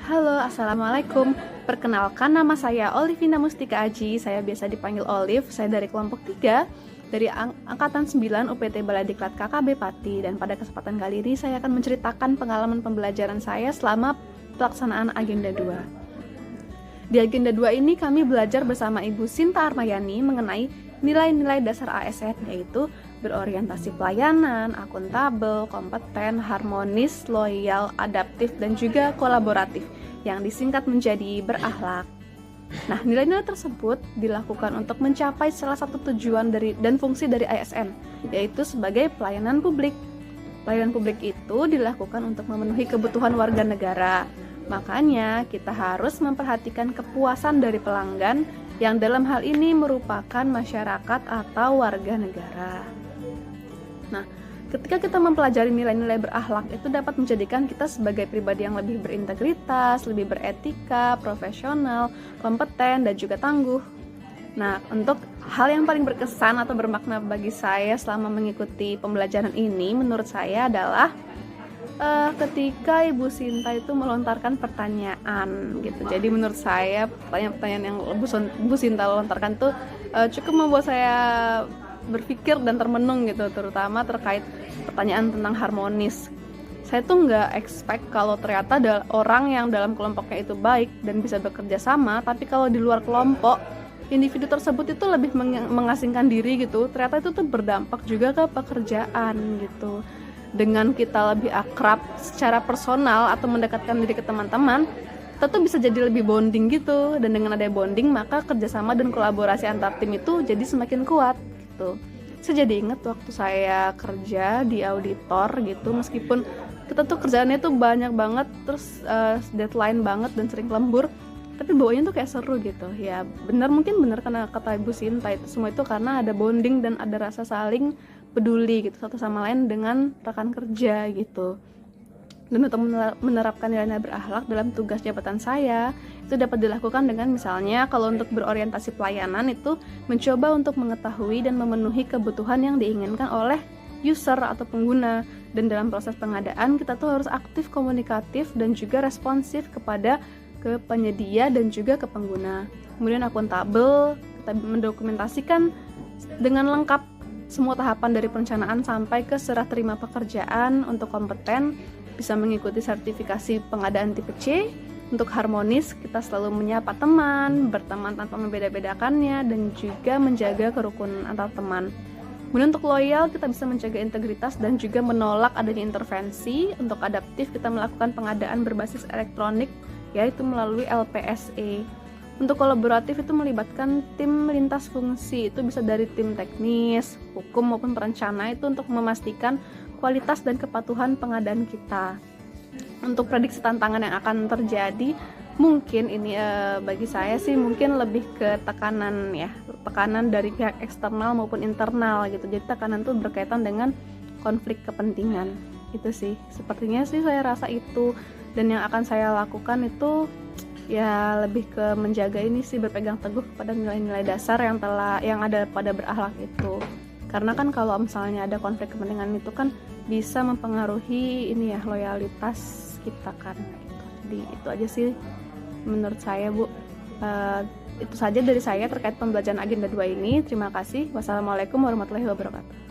Halo, Assalamualaikum. Perkenalkan, nama saya Olivina Mustika Aji. Saya biasa dipanggil Olive. Saya dari kelompok 3 dari Angkatan 9 UPT Baladiklat KKB Pati. Dan pada kesempatan kali ini saya akan menceritakan pengalaman pembelajaran saya selama pelaksanaan Agenda 2. Di Agenda 2 ini kami belajar bersama Ibu Sinta Armayani mengenai nilai-nilai dasar ASN, yaitu berorientasi pelayanan, akuntabel, kompeten, harmonis, loyal, adaptif, dan juga kolaboratif, yang disingkat menjadi berakhlak. Nah, nilai-nilai tersebut dilakukan untuk mencapai salah satu tujuan dan fungsi dari ASN, yaitu sebagai pelayanan publik. Pelayanan publik itu dilakukan untuk memenuhi kebutuhan warga negara. Makanya, kita harus memperhatikan kepuasan dari pelanggan yang dalam hal ini merupakan masyarakat atau warga negara. Nah, ketika kita mempelajari nilai-nilai berakhlak, itu dapat menjadikan kita sebagai pribadi yang lebih berintegritas, lebih beretika, profesional, kompeten, dan juga tangguh. Nah, untuk hal yang paling berkesan atau bermakna bagi saya selama mengikuti pembelajaran ini, menurut saya adalah ketika Ibu Sinta itu melontarkan pertanyaan gitu. Jadi menurut saya pertanyaan-pertanyaan yang Ibu Sinta lontarkan tuh cukup membuat saya berpikir dan termenung gitu, terutama terkait pertanyaan tentang harmonis. Saya tuh nggak expect kalau ternyata ada orang yang dalam kelompoknya itu baik dan bisa bekerja sama, tapi kalau di luar kelompok individu tersebut itu lebih mengasingkan diri gitu. Ternyata itu tuh berdampak juga ke pekerjaan gitu. Dengan kita lebih akrab secara personal atau mendekatkan diri ke teman-teman, kita tuh bisa jadi lebih bonding gitu. Dan dengan ada bonding, maka kerjasama dan kolaborasi antar tim itu jadi semakin kuat gitu. Saya jadi inget waktu saya kerja di auditor gitu, meskipun kita tuh kerjaannya tuh banyak banget, terus deadline banget dan sering lembur, tapi bawaannya tuh kayak seru gitu. Ya mungkin benar karena kata Ibu Sinta, itu semua itu karena ada bonding dan ada rasa saling peduli gitu satu sama lain dengan rekan kerja gitu. Dan untuk menerapkan nilai-nilai berakhlak dalam tugas jabatan saya, itu dapat dilakukan dengan misalnya kalau untuk berorientasi pelayanan itu mencoba untuk mengetahui dan memenuhi kebutuhan yang diinginkan oleh user atau pengguna. Dan dalam proses pengadaan kita tuh harus aktif komunikatif dan juga responsif kepada ke penyedia dan juga ke pengguna. Kemudian akuntabel, kita mendokumentasikan dengan lengkap semua tahapan dari perencanaan sampai ke serah terima pekerjaan. Untuk kompeten, bisa mengikuti sertifikasi pengadaan tipe C. Untuk harmonis, kita selalu menyapa teman, berteman tanpa membeda-bedakannya, dan juga menjaga kerukunan antar teman. Kemudian untuk loyal, kita bisa menjaga integritas dan juga menolak adanya intervensi. Untuk adaptif, kita melakukan pengadaan berbasis elektronik, yaitu melalui LPSE. Untuk kolaboratif itu melibatkan tim lintas fungsi, itu bisa dari tim teknis, hukum maupun perencana, itu untuk memastikan kualitas dan kepatuhan pengadaan kita. Untuk prediksi tantangan yang akan terjadi, mungkin ini bagi saya sih mungkin lebih ke tekanan dari pihak eksternal maupun internal gitu. Jadi tekanan itu berkaitan dengan konflik kepentingan. Itu sih, sepertinya sih saya rasa itu. Dan yang akan saya lakukan itu ya lebih ke menjaga ini sih, berpegang teguh kepada nilai-nilai dasar yang ada pada berakhlak itu. Karena kan kalau misalnya ada konflik kepentingan itu kan bisa mempengaruhi ini ya, loyalitas kita kan gitu. Jadi itu aja sih menurut saya, Bu. Itu saja dari saya terkait pembelajaran Agenda 2 ini. Terima kasih. Wassalamualaikum warahmatullahi wabarakatuh.